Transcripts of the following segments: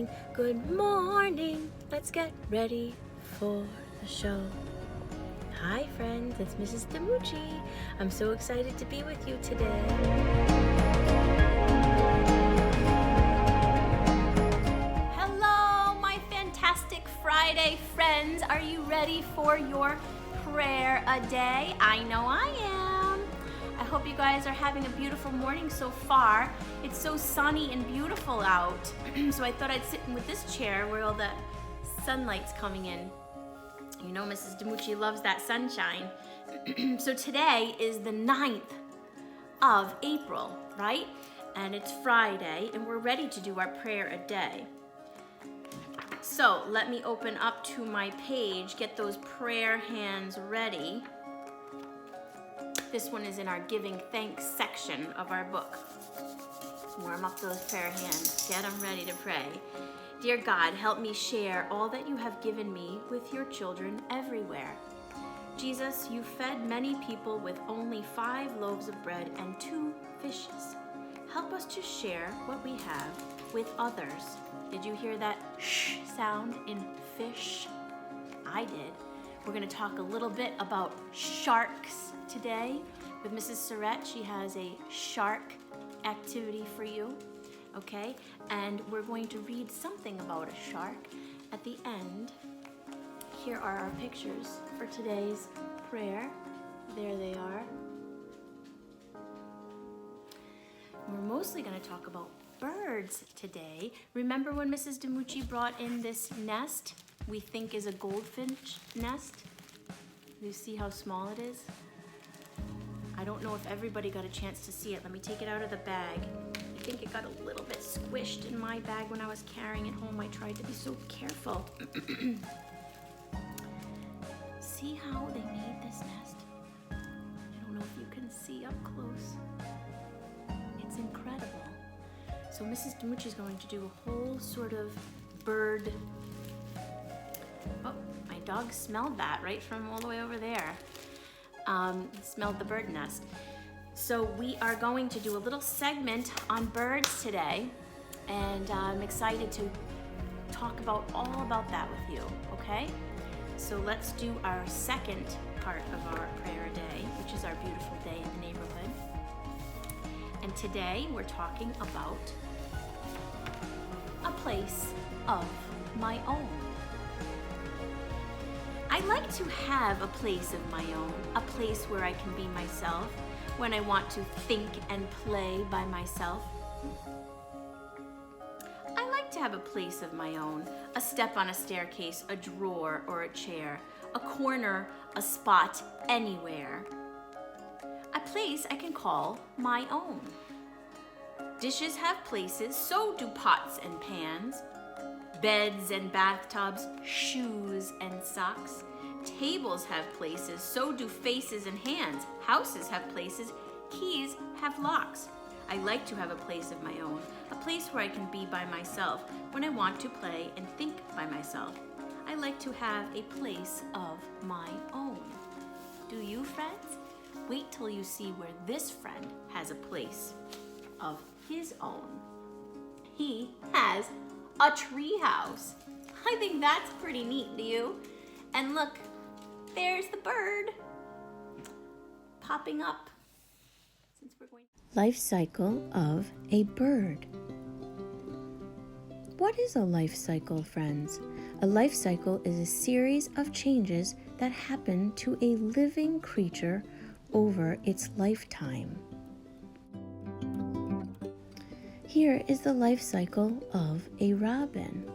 morning, good morning. Let's get ready for the show. Hi friends, it's Mrs. Demucci. I'm so excited to be with you today. Hello, my fantastic Friday friends. Are you ready for your prayer a day? I know I am. I hope you guys are having a beautiful morning so far. It's so sunny and beautiful out. So I thought I'd sit in with this chair where all the sunlight's coming in. You know Mrs. Demucci loves that sunshine. So today is the 9th of April, right? And it's Friday and we're ready to do our prayer a day. So let me open up to my page, get those prayer hands ready. This one is in our giving thanks section of our book. Warm up those prayer hands, get them ready to pray. Dear God, help me share all that you have given me with your children everywhere. Jesus, you fed many people with only 5 loaves of bread and 2 fishes. Help us to share what we have with others. Did you hear that sh sound in fish? I did. We're going to talk a little bit about sharks today with Mrs. Surratt. She has a shark activity for you, okay? And we're going to read something about a shark at the end. Here are our pictures for today's prayer. There they are. We're mostly going to talk about birds today. Remember when Mrs. Demucci brought in this nest we think is a goldfinch nest? You see how small it is? I don't know if everybody got a chance to see it. Let me take it out of the bag. I think it got a little bit squished in my bag when I was carrying it home. I tried to be so careful. See how they made this nest? I don't know if you can see up close. It's incredible. So Mrs. Demucci is going to do a whole sort of bird. Oh, my dog smelled that right from all the way over there. Smelled the bird nest. So we are going to do a little segment on birds today, and I'm excited to talk about all about that with you, okay? So let's do our second part of our prayer day, which is our beautiful day in the neighborhood. And today we're talking about a place of my own. I like to have a place of my own, a place where I can be myself, when I want to think and play by myself. I like to have a place of my own, a step on a staircase, a drawer or a chair, a corner, a spot, anywhere. A place I can call my own. Dishes have places, so do pots and pans. Beds and bathtubs, shoes and socks. Tables have places, so do faces and hands. Houses have places, keys have locks. I like to have a place of my own, a place where I can be by myself when I want to play and think by myself. I like to have a place of my own. Do you, friends? Wait till you see where this friend has a place of his own. He has a tree house. I think that's pretty neat, do you? And look, there's the bird popping up. Since we're going Life cycle of a bird. What is a life cycle, friends? A life cycle is a series of changes that happen to a living creature over its lifetime. Here is the life cycle of a robin.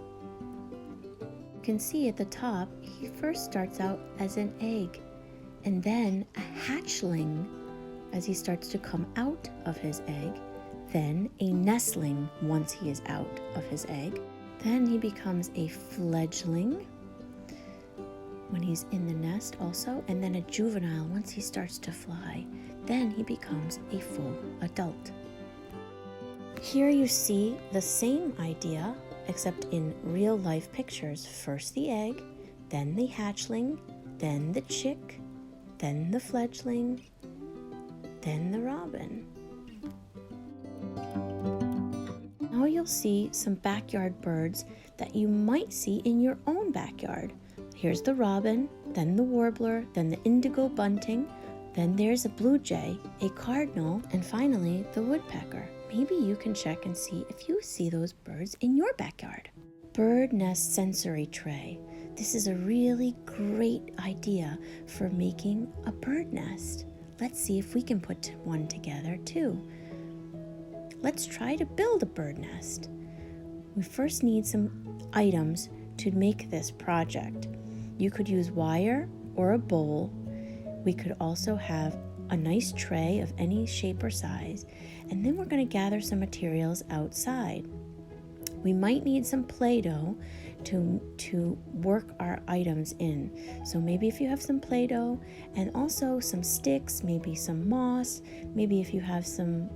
You can see at the top, he first starts out as an egg, and then a hatchling as he starts to come out of his egg, then a nestling once he is out of his egg, then he becomes a fledgling when he's in the nest also, and then a juvenile once he starts to fly, then he becomes a full adult. Here you see the same idea, except in real life pictures. First the egg, then the hatchling, then the chick, then the fledgling, then the robin. Now now you'll see some backyard birds that you might see in your own backyard. Here's the robin, then the warbler, then the indigo bunting, then there's a blue jay, a cardinal, and finally the woodpecker. Maybe you can check and see if you see those birds in your backyard. Bird nest sensory tray. This is a really great idea for making a bird nest. Let's see if we can put one together too. Let's try to build a bird nest. We first need some items to make this project. You could use wire or a bowl. We could also have a nice tray of any shape or size, and then we're going to gather some materials outside. We might need some Play-Doh to work our items in. So maybe if you have some Play-Doh and also some sticks, maybe some moss, maybe if you have some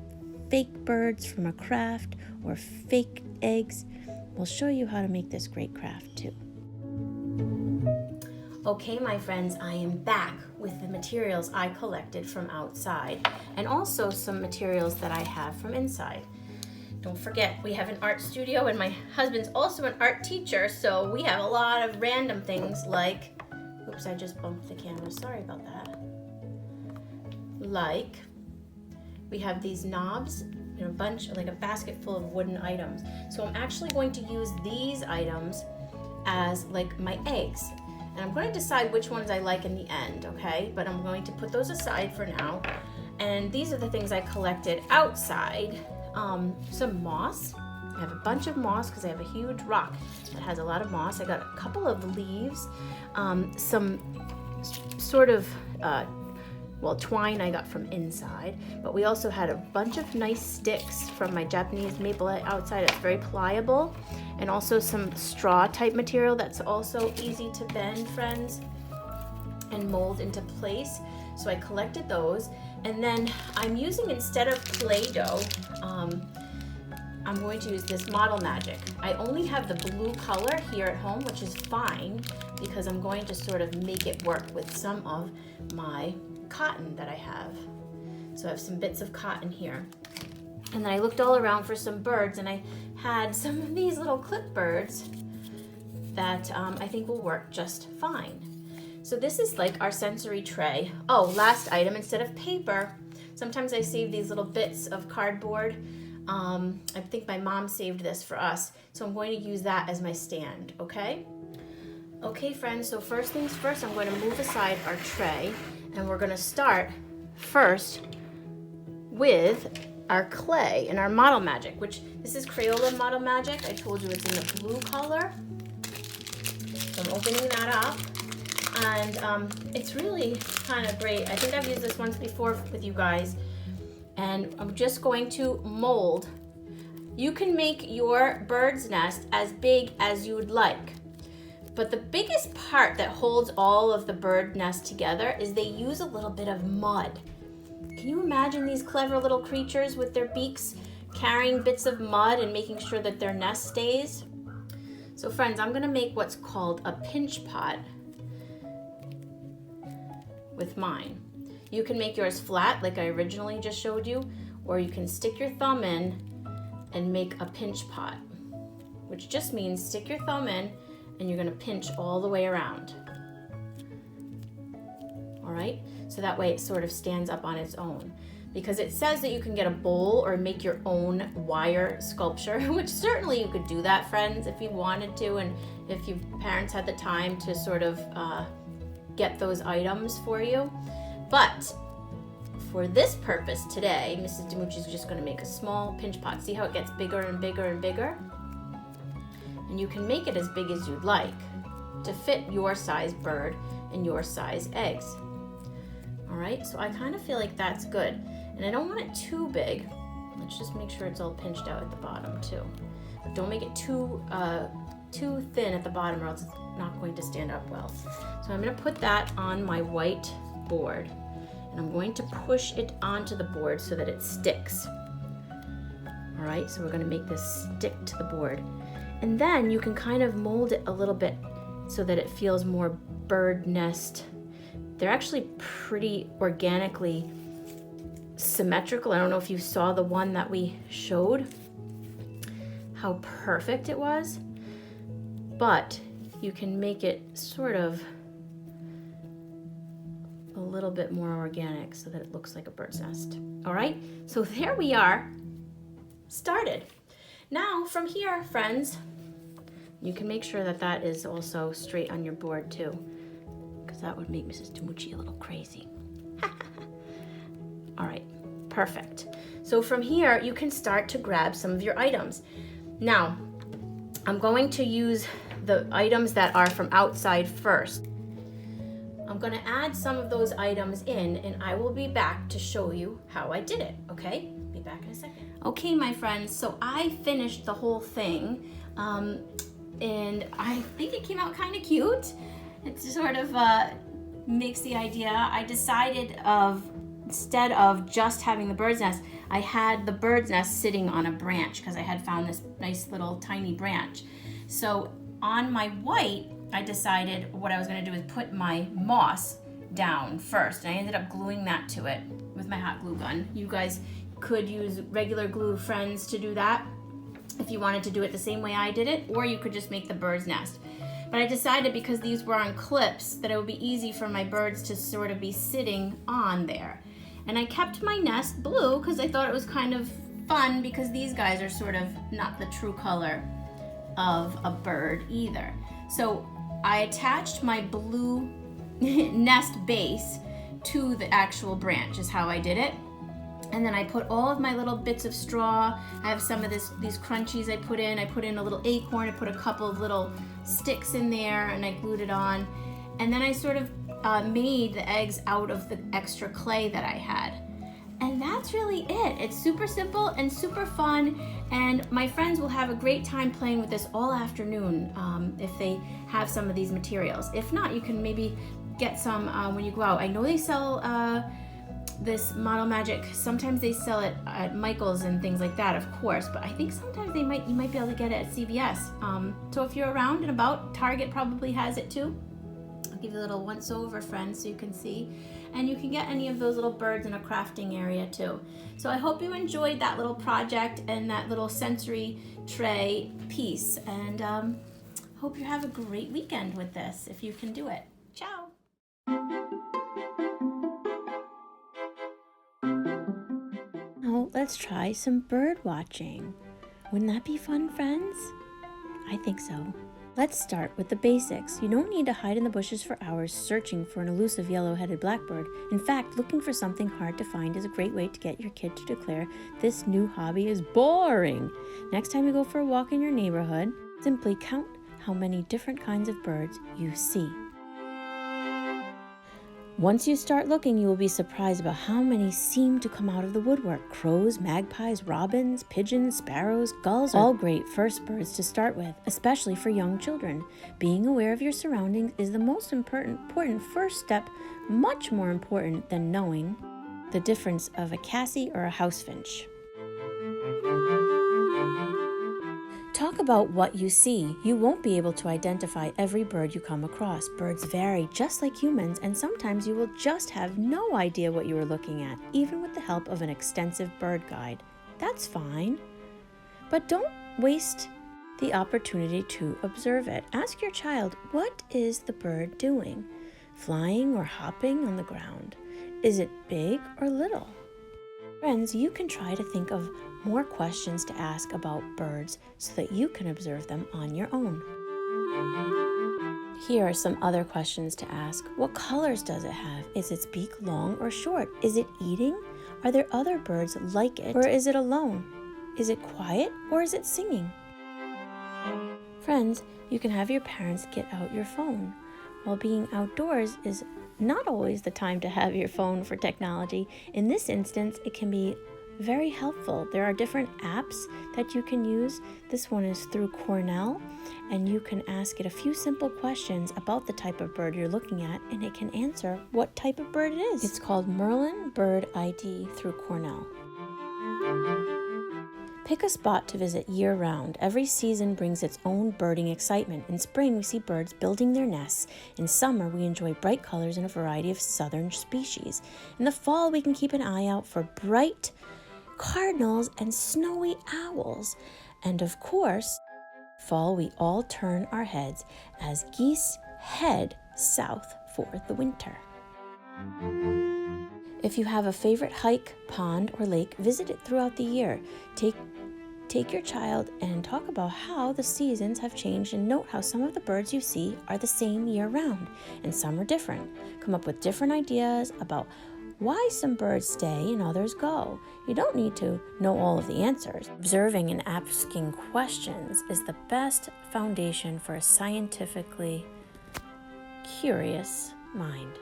fake birds from a craft or fake eggs, we'll show you how to make this great craft too. Okay, my friends, I am back with the materials I collected from outside and also some materials that I have from inside. Don't forget, we have an art studio and my husband's also an art teacher, so we have a lot of random things like, oops, I just bumped the camera, sorry about that. Like, we have these knobs and a bunch, like a basket full of wooden items. So I'm actually going to use these items as like my eggs. And I'm going to decide which ones I like in the end, okay? But I'm going to put those aside for now. And these are the things I collected outside. Some moss. I have a bunch of moss because I have a huge rock that has a lot of moss. I got a couple of leaves, some sort of, twine I got from inside. But we also had a bunch of nice sticks from my Japanese maple outside. It's very pliable. And also some straw type material that's also easy to bend, friends, and mold into place. So I collected those. And then I'm using, instead of Play-Doh, I'm going to use this Model Magic. I only have the blue color here at home, which is fine because I'm going to sort of make it work with some of my cotton that I have. So I have some bits of cotton here. And then I looked all around for some birds, and I had some of these little clip birds that I think will work just fine. So this is like our sensory tray. Oh, last item, instead of paper, sometimes I save these little bits of cardboard. I think my mom saved this for us, so I'm going to use that as my stand, okay? Okay, friends, so first things first, I'm going to move aside our tray, and we're going to start first with our clay and our Model Magic, which this is Crayola Model Magic. I told you it's in the blue color. So I'm opening that up, and it's really kind of great. I think I've used this once before with you guys, and I'm just going to mold. You can make your bird's nest as big as you would like, but the biggest part that holds all of the bird nest together is they use a little bit of mud. Can you imagine these clever little creatures with their beaks carrying bits of mud and making sure that their nest stays? So friends, I'm gonna make what's called a pinch pot with mine. You can make yours flat like I originally just showed you, or you can stick your thumb in and make a pinch pot, which just means stick your thumb in and you're gonna pinch all the way around. All right, so that way it sort of stands up on its own. Because it says that you can get a bowl or make your own wire sculpture, which certainly you could do that, friends, if you wanted to, and if your parents had the time to sort of get those items for you. But for this purpose today, Mrs. DiMucci is just going to make a small pinch pot. See how it gets bigger and bigger and bigger? And you can make it as big as you'd like to fit your size bird and your size eggs. All right, so I kind of feel like that's good. And I don't want it too big. Let's just make sure it's all pinched out at the bottom too. But don't make it too thin at the bottom or else it's not going to stand up well. So I'm going to put that on my white board. And I'm going to push it onto the board so that it sticks. All right, so we're going to make this stick to the board. And then you can kind of mold it a little bit so that it feels more bird nest. They're actually pretty organically symmetrical. I don't know if you saw the one that we showed. how perfect it was, but you can make it sort of a little bit more organic so that it looks like a bird's nest. All right, so there we are, started. Now from here, friends, you can make sure that that is also straight on your board too, because that would make Mrs. Tamucci a little crazy. All right, perfect. So from here, you can start to grab some of your items. Now, I'm going to use the items that are from outside first. I'm gonna add some of those items in, and I will be back to show you how I did it, okay? Be back in a second. Okay, my friends, so I finished the whole thing, and I think it came out kind of cute. It sort of makes the idea. I decided instead of just having the bird's nest, I had the bird's nest sitting on a branch because I had found this nice little tiny branch. So on my white, I decided what I was going to do is put my moss down first, and I ended up gluing that to it with my hot glue gun. You guys could use regular glue, friends, to do that if you wanted to do it the same way I did it, or you could just make the bird's nest. But I decided, because these were on clips, that it would be easy for my birds to sort of be sitting on there. And I kept my nest blue because I thought it was kind of fun, because these guys are sort of not the true color of a bird either. So I attached my blue nest base to the actual branch is how I did it. And then I put all of my little bits of straw. I have some of these crunchies I put in. I put in a little acorn. I put a couple of little sticks in there, and I glued it on. And then I sort of made the eggs out of the extra clay that I had. And that's really it. It's super simple and super fun, and my friends will have a great time playing with this all afternoon if they have some of these materials. If not, you can maybe get some when you go out. I know they sell this Model Magic. Sometimes they sell it at Michael's and things like that, of course, but I think sometimes you might be able to get it at CVS. So if you're around and about, Target probably has it too. I'll give you a little once over, friends, so you can see. And you can get any of those little birds in a crafting area too. So I hope you enjoyed that little project and that little sensory tray piece. And hope you have a great weekend with this, if you can do it. Ciao. Now let's try some bird watching. Wouldn't that be fun, friends? I think so. Let's start with the basics. You don't need to hide in the bushes for hours searching for an elusive yellow-headed blackbird. In fact, looking for something hard to find is a great way to get your kid to declare this new hobby is boring. Next time you go for a walk in your neighborhood, simply count how many different kinds of birds you see. Once you start looking, you will be surprised about how many seem to come out of the woodwork. Crows, magpies, robins, pigeons, sparrows, gulls, all great first birds to start with, especially for young children. Being aware of your surroundings is the most important first step, much more important than knowing the difference of a Cassie or a house finch. Talk about what you see. You won't be able to identify every bird you come across. Birds vary just like humans, and sometimes you will just have no idea what you are looking at, even with the help of an extensive bird guide. That's fine. But don't waste the opportunity to observe it. Ask your child, what is the bird doing? Flying or hopping on the ground? Is it big or little? Friends, you can try to think of more questions to ask about birds so that you can observe them on your own. Here are some other questions to ask. What colors does it have? Is its beak long or short? Is it eating? Are there other birds like it, or is it alone? Is it quiet, or is it singing? Friends, you can have your parents get out your phone. While being outdoors is not always the time to have your phone for technology. In this instance, it can be very helpful. There are different apps that you can use. This one is through Cornell, and you can ask it a few simple questions about the type of bird you're looking at, and it can answer what type of bird it is. It's called Merlin Bird ID through Cornell. Pick a spot to visit year-round. Every season brings its own birding excitement. In spring, we see birds building their nests. In summer, we enjoy bright colors and a variety of southern species. In the fall, we can keep an eye out for bright cardinals and snowy owls. And of course, fall we all turn our heads as geese head south for the winter. If you have a favorite hike, pond, or lake, visit it throughout the year. Take your child and talk about how the seasons have changed and note how some of the birds you see are the same year round and some are different. Come up with different ideas about why some birds stay and others go. You don't need to know all of the answers. Observing and asking questions is the best foundation for a scientifically curious mind.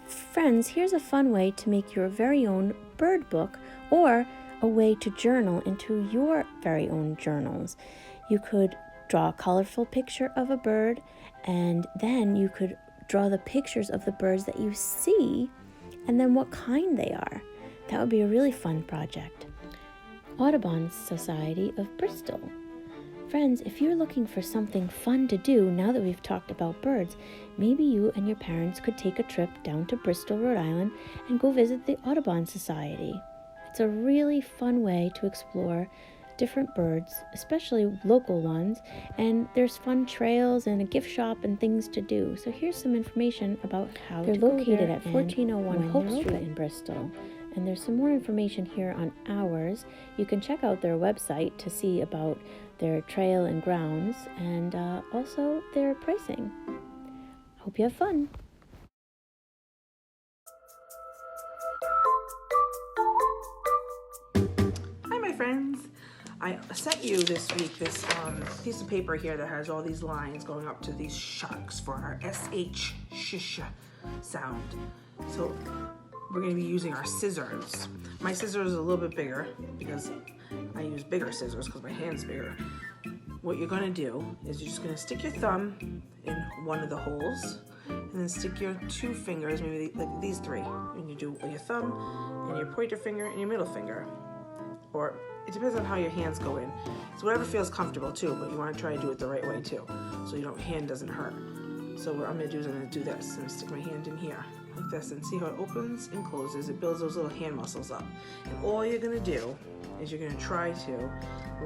Friends, here's a fun way to make your very own bird book or a way to journal into your very own journals. You could draw a colorful picture of a bird, and then you could draw the pictures of the birds that you see and then what kind they are. That would be a really fun project. Audubon Society of Bristol. Friends, if you're looking for something fun to do now that we've talked about birds, maybe you and your parents could take a trip down to Bristol, Rhode Island and go visit the Audubon Society. It's a really fun way to explore different birds, especially local ones, and there's fun trails and a gift shop and things to do. So here's some information about how they're located at 1401 Hope Street in Bristol. And there's some more information here on ours. You can check out their website to see about their trail and grounds and also their pricing. Hope you have fun. Hi, my friends. I sent you this week this piece of paper here that has all these lines going up to these sharks for our SH shish sound. So we're going to be using our scissors. My scissors are a little bit bigger because I use bigger scissors because my hand's bigger. What you're going to do is you're just going to stick your thumb in one of the holes and then stick your two fingers, maybe like these three. And you do your thumb and your pointer finger and your middle finger. Or it depends on how your hands go in. So whatever feels comfortable too, but you want to try and do it the right way too, so your hand doesn't hurt. So what I'm going to do is I'm going to do this. I'm going to stick my hand in here like this and see how it opens and closes. It builds those little hand muscles up. And all you're going to do is you're going to try to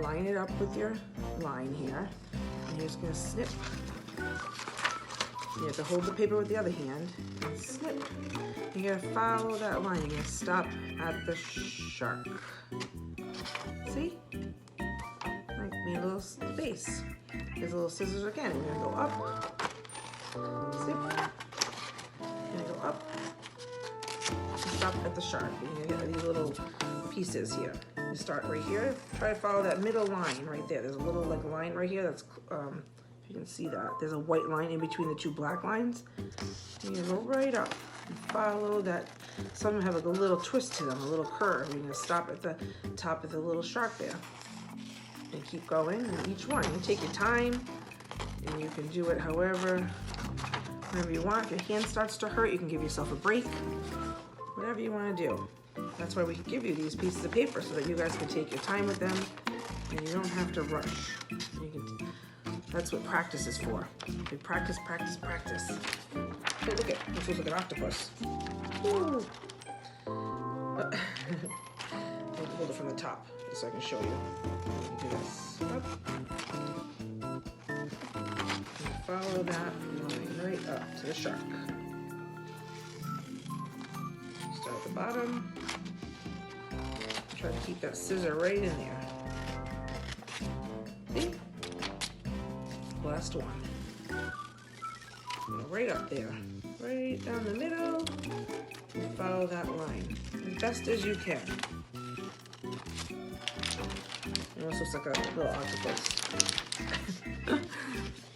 line it up with your line here. And you're just going to snip. You have to hold the paper with the other hand and snip. You're going to follow that line. You're going to stop at the shark. See? Like made a little space. There's little scissors again. We're gonna go up. See? We're gonna go up. And stop at the shark. You're gonna get these little pieces here. You start right here. Try to follow that middle line right there. There's a little like line right here. That's if you can see that. There's a white line in between the two black lines. You're gonna go right up. Follow that. Some of them have like a little twist to them, a little curve. You're gonna stop at the top of the little shark there, and keep going. And each one, you take your time, and you can do it however you want. If your hand starts to hurt, you can give yourself a break. Whatever you want to do. That's why we give you these pieces of paper so that you guys can take your time with them, and you don't have to rush. That's what practice is for. We practice, practice, practice. Hey, look at this looks like an octopus. Ooh. Hold it from the top so I can show you. Do this. Up. And follow that line right up to the shark. Start at the bottom. Try to keep that scissor right in there. See? Last one. Right up there. Right down the middle. And follow that line as best as you can. It also looks like a little octopus.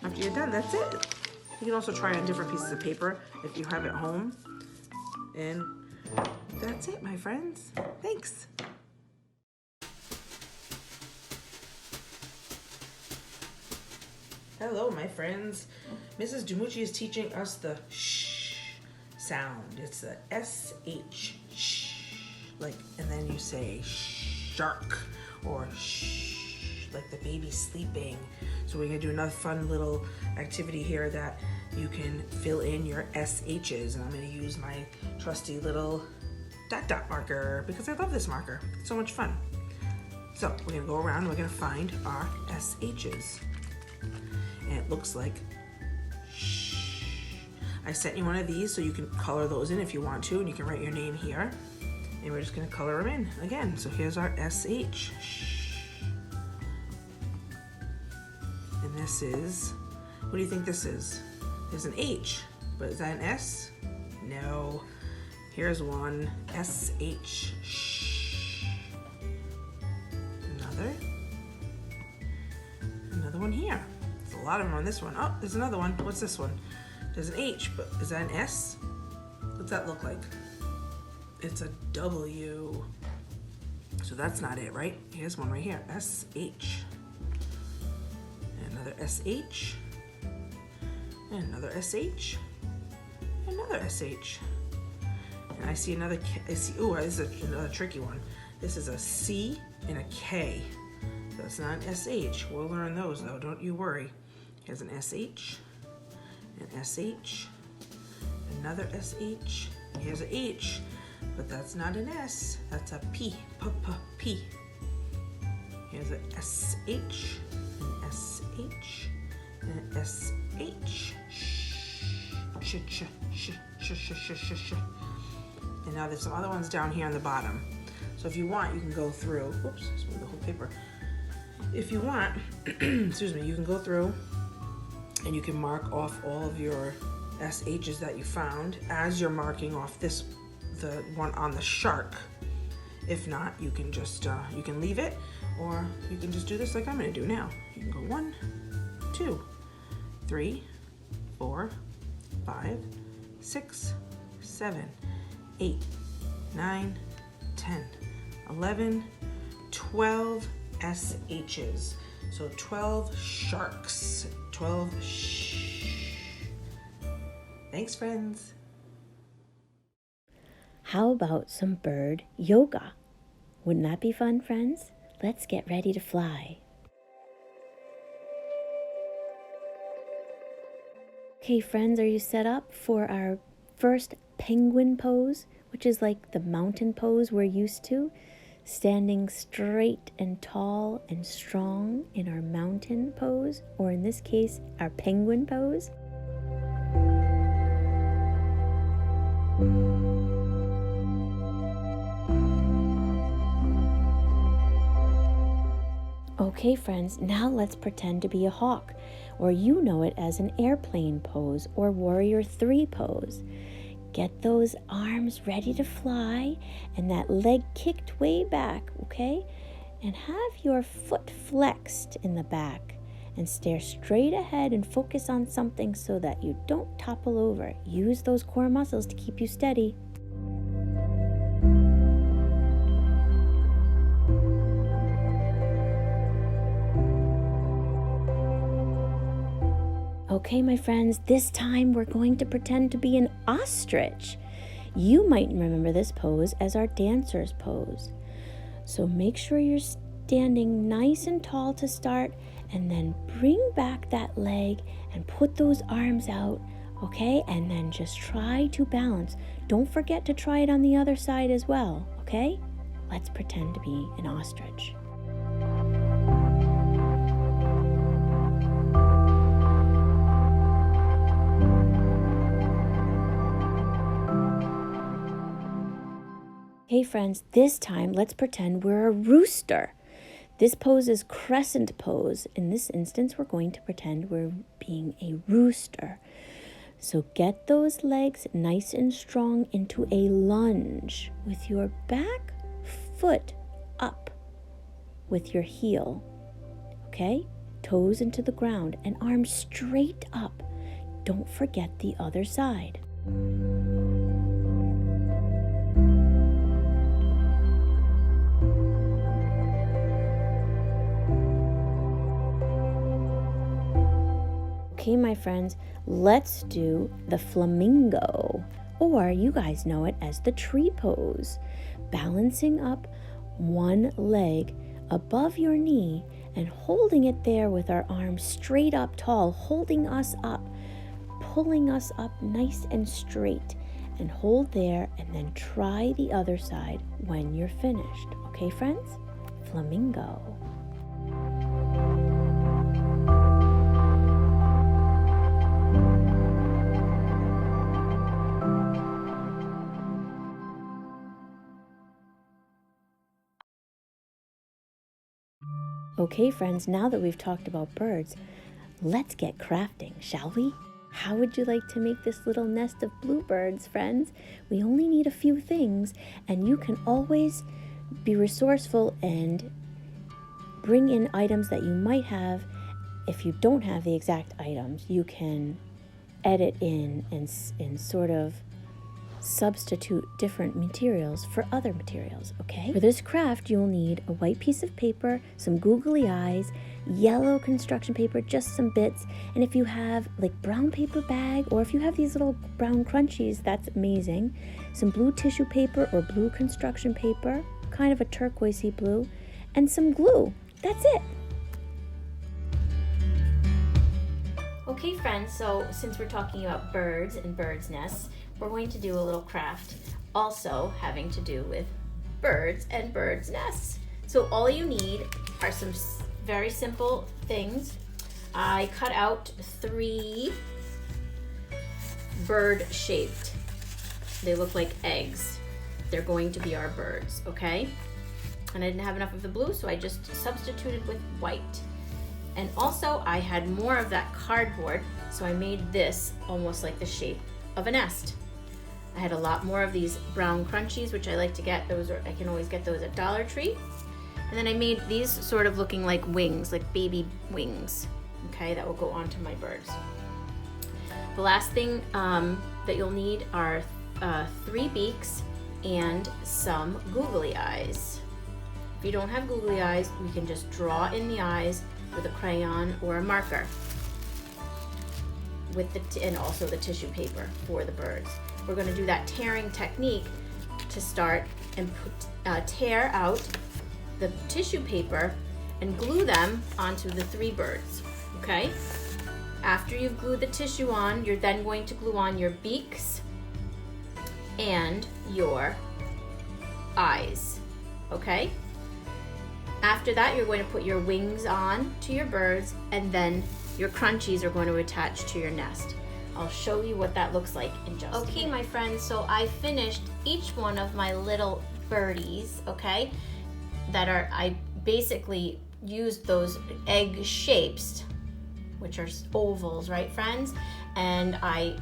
After you're done, that's it. You can also try on different pieces of paper if you have it home. And that's it, my friends. Thanks. Hello, my friends. Mrs. Dumucci is teaching us the sh sound. It's the S-H, sh, like, and then you say shark or shh, like the baby's sleeping. So we're gonna do another fun little activity here that you can fill in your SHs, and I'm gonna use my trusty little dot marker because I love this marker. It's so much fun. So we're gonna go around, we're gonna find our SHs. And it looks like shh. I sent you one of these so you can color those in if you want to, and you can write your name here. And we're just gonna color them in again. So here's our SH. Shh. And this is, what do you think this is? There's an H, but is that an S? No. Here's one, SH. Shh. Another one here. There's a lot of them on this one. Oh, there's another one. What's this one? There's an H, but is that an S? What's that look like? It's a W. So that's not it, right? Here's one right here, SH. And another SH. And another SH. Another SH. And I see another K. I see, ooh, this is another tricky one. This is a C and a K. That's not an SH. We'll learn those though, don't you worry. Here's an SH, an SH, another SH. Here's an H, but that's not an S. That's a P, P. Here's a SH, an SH, and an SH. And now there's some other ones down here on the bottom. So if you want, you can go through, whoops, I spilled the whole paper. If you want, excuse me, you can go through and you can mark off all of your SHs that you found as you're marking off this, the one on the shark. If not, you can just, you can leave it, or you can just do this like I'm gonna do now. You can go 1, 2, 3, 4, 5, 6, 7, 8, 9, 10, 11, 12 SHs. So 12 sharks, 12 shh. Thanks, friends. How about some bird yoga? Wouldn't that be fun, friends? Let's get ready to fly. Okay, friends, are you set up for our first penguin pose, which is like the mountain pose we're used to? Standing straight and tall and strong in our mountain pose, or in this case, our penguin pose. Okay, friends, now let's pretend to be a hawk, or you know it as an airplane pose or warrior 3 pose. Get those arms ready to fly and that leg kicked way back, okay? And have your foot flexed in the back and stare straight ahead and focus on something so that you don't topple over. Use those core muscles to keep you steady. Okay, my friends, this time we're going to pretend to be an ostrich. You might remember this pose as our dancer's pose. So make sure you're standing nice and tall to start, and then bring back that leg and put those arms out, okay? And then just try to balance. Don't forget to try it on the other side as well, okay? Let's pretend to be an ostrich. Hey friends, this time let's pretend we're a rooster. This pose is crescent pose. In this instance, we're going to pretend we're being a rooster. So get those legs nice and strong into a lunge with your back foot up with your heel, okay? Toes into the ground and arms straight up. Don't forget the other side. Okay, my friends, let's do the flamingo, or you guys know it as the tree pose. Balancing up one leg above your knee and holding it there with our arms straight up tall, holding us up, pulling us up nice and straight, and hold there, and then try the other side when you're finished. Okay, friends? flamingo. Okay, friends, now that we've talked about birds, let's get crafting, shall we? How would you like to make this little nest of bluebirds, friends? We only need a few things, and you can always be resourceful and bring in items that you might have. If you don't have the exact items, you can edit in and sort of substitute different materials for other materials, okay? For this craft, you'll need a white piece of paper, some googly eyes, yellow construction paper, just some bits, and if you have like brown paper bag, or if you have these little brown crunchies, that's amazing. Some blue tissue paper or blue construction paper, kind of a turquoisey blue, and some glue. That's it. Okay, friends, so since we're talking about birds and birds' nests, we're going to do a little craft also having to do with birds and birds' nests. So all you need are some very simple things. I cut out 3 bird-shaped. They look like eggs. They're going to be our birds, okay? And I didn't have enough of the blue, so I just substituted with white. And also I had more of that cardboard, so I made this almost like the shape of a nest. I had a lot more of these brown crunchies, which I like to get. I can always get those at Dollar Tree. And then I made these sort of looking like wings, like baby wings, okay, that will go onto my birds. The last thing that you'll need are 3 beaks and some googly eyes. If you don't have googly eyes, you can just draw in the eyes with a crayon or a marker, and also the tissue paper for the birds. We're going to do that tearing technique to start and tear out the tissue paper and glue them onto the 3 birds, okay? After you've glued the tissue on, you're then going to glue on your beaks and your eyes, okay? After that, you're going to put your wings on to your birds, and then your crunchies are going to attach to your nest. I'll show you what that looks like in just a minute. Okay, my friends, so I finished each one of my little birdies, okay? I basically used those egg shapes, which are ovals, right, friends? And I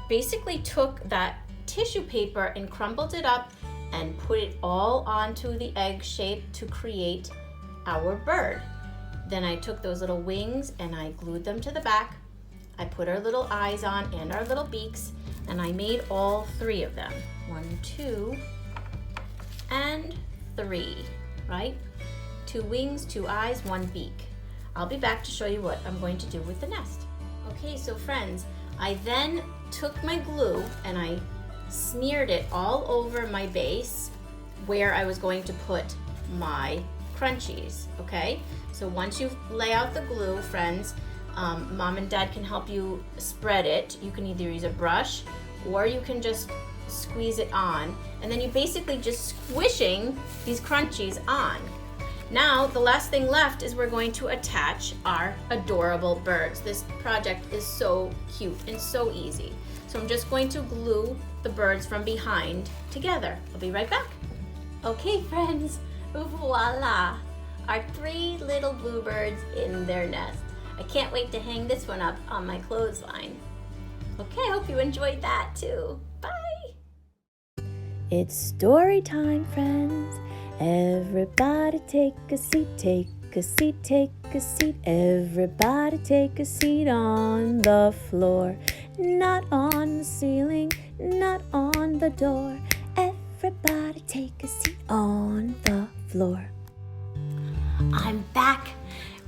basically took that tissue paper and crumpled it up and put it all onto the egg shape to create our bird. Then I took those little wings and I glued them to the back. I put our little eyes on and our little beaks, and I made all 3 of them. 1, 2, and 3, right? 2 wings, 2 eyes, 1 beak. I'll be back to show you what I'm going to do with the nest. Okay, so friends, I then took my glue and I smeared it all over my base where I was going to put my crunchies, okay? So once you lay out the glue, friends, Mom and Dad can help you spread it. You can either use a brush or you can just squeeze it on, and then you're basically just squishing these crunchies on. Now, the last thing left is we're going to attach our adorable birds. This project is so cute and so easy. So I'm just going to glue the birds from behind together. I'll be right back. Okay, friends, voila! Our 3 little bluebirds in their nest. I can't wait to hang this one up on my clothesline. Okay, I hope you enjoyed that too. Bye! It's story time, friends. Everybody take a seat, take a seat, take a seat. Everybody take a seat on the floor. Not on the ceiling, not on the door. Everybody take a seat on the floor. I'm back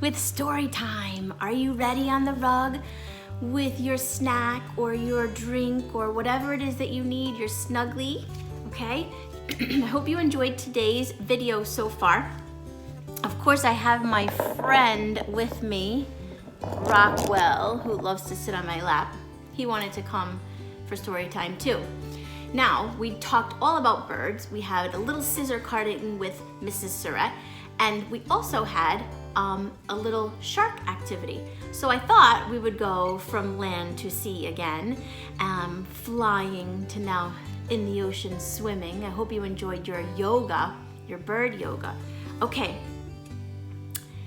with story time. Are you ready on the rug with your snack or your drink or whatever it is that you need, your snuggly? Okay? I hope you enjoyed today's video so far. Of course, I have my friend with me, Rockwell, who loves to sit on my lap. He wanted to come for story time too. Now, we talked all about birds. We had a little scissor carton with Mrs. Surratt, And we also had a little shark activity. So I thought we would go from land to sea again, flying to now in the ocean swimming. I hope you enjoyed your yoga, your bird yoga. Okay,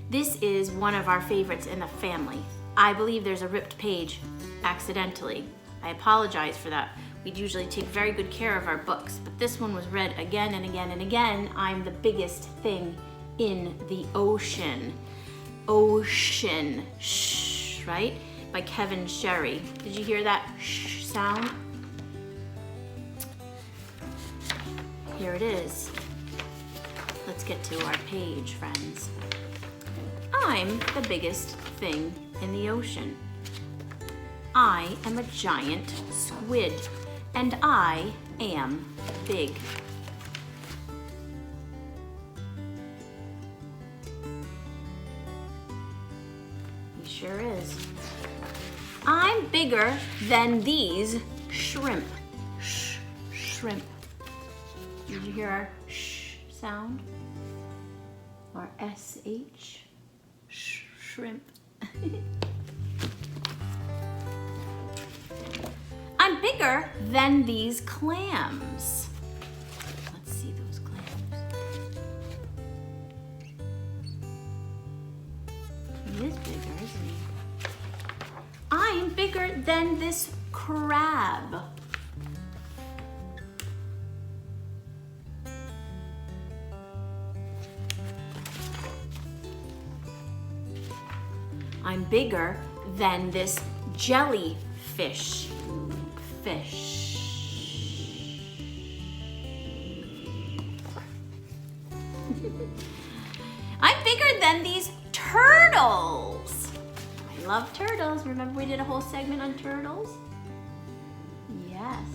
this is one of our favorites in the family. I believe there's a ripped page accidentally. I apologize for that. We'd usually take very good care of our books, but this one was read again and again and again. I'm the biggest thing in the ocean. Ocean, shh, right? By Kevin Sherry. Did you hear that shh sound? Here it is. Let's get to our page, friends. I'm the biggest thing in the ocean. I am a giant squid, and I am big. He sure is. I'm bigger than these shrimp. Shh, shrimp. Did you hear our shh sound? Or SH? Shh, shrimp. I'm bigger than these clams. Let's see those clams. He is bigger, isn't he? I'm bigger than this crab. I'm bigger than this jellyfish. I'm bigger than these turtles. I love turtles. Remember we did a whole segment on turtles? Yes.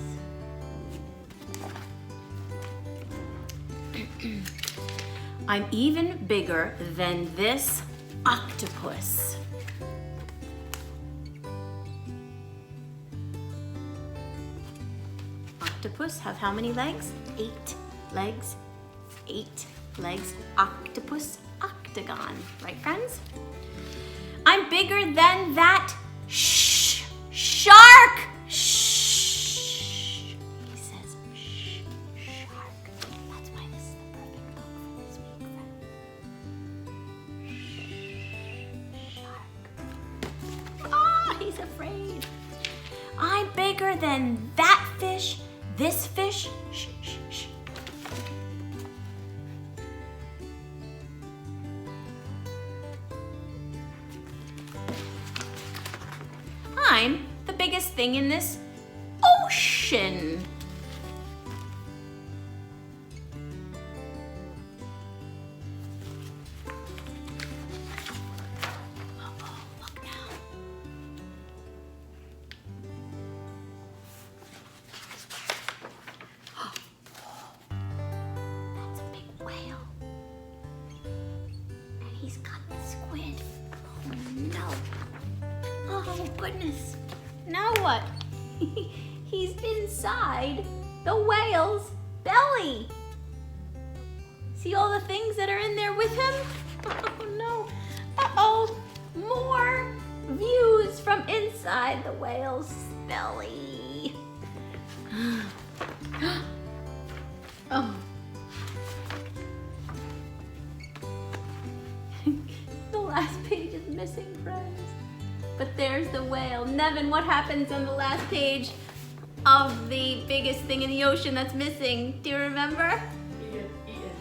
I'm even bigger than this octopus. Octopus have how many legs? 8 legs. 8 legs. Octopus, octagon. Right, friends? I'm bigger than that shark. Shh. He says shark. That's why this is the perfect book for this week, friends. Shark. Ah, he's afraid. I'm bigger than that fish. This fish, shh, shh, shh. I'm the biggest thing in this ocean. Uh-oh, look now. That's a big whale. And he's got the squid. Oh no. Oh goodness. Now what? He's inside the whale's belly. See all the things that are in there with him? Oh no. Uh-oh. More views from inside the whale's belly. Oh. The last page is missing, friends. But there's the whale. Nevin, what happens on the last page of the biggest thing in the ocean that's missing? Do you remember? He gets eaten.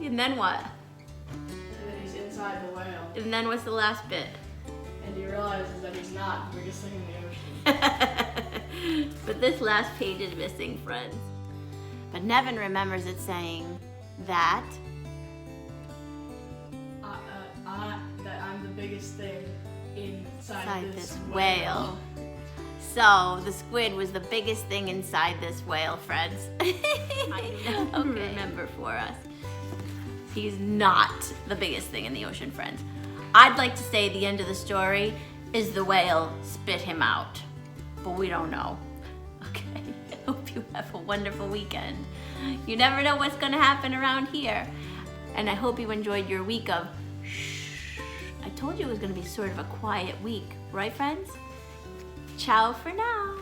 And then what? And then he's inside the whale. And then what's the last bit? And he realizes that he's not the biggest thing in the ocean. But this last page is missing, friends. But Nevin remembers it saying that That I'm the biggest thing inside this whale. So the squid was the biggest thing inside this whale, friends. Okay. Remember for us. He's not the biggest thing in the ocean, friends. I'd like to say the end of the story is the whale spit him out, but we don't know. Okay, I hope you have a wonderful weekend. You never know what's gonna happen around here. And I hope you enjoyed your week of shh. I told you it was going to be sort of a quiet week, right, friends? Ciao for now.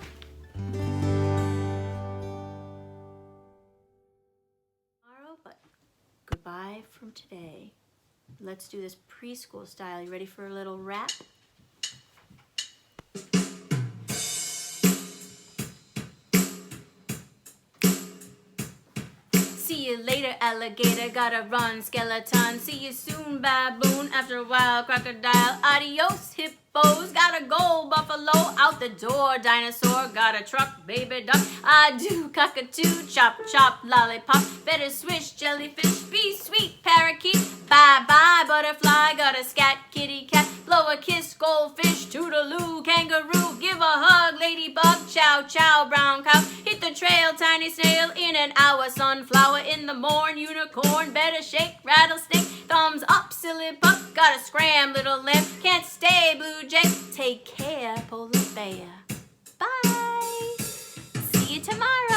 Tomorrow, but goodbye from today. Let's do this preschool style. You ready for a little rap? See you later, alligator, gotta run, skeleton. See you soon, baboon, after a while, crocodile. Adios, hippos, gotta go, buffalo, out the door, dinosaur, got a truck, baby duck. I do, cockatoo, chop, chop, lollipop. Better swish, jellyfish, be sweet, parakeet. Bye-bye, butterfly, got a scat, kitty cat. Blow a kiss, goldfish, toodaloo, kangaroo. Give a hug, ladybug, chow, chow, brown cow. Hit the trail, tiny snail, in an hour, sunflower. In the morn, unicorn, better shake, rattlesnake. Thumbs up, silly pup, gotta scram, little lamb. Can't stay, blue jay. Take care, polar bear. Bye. See you tomorrow.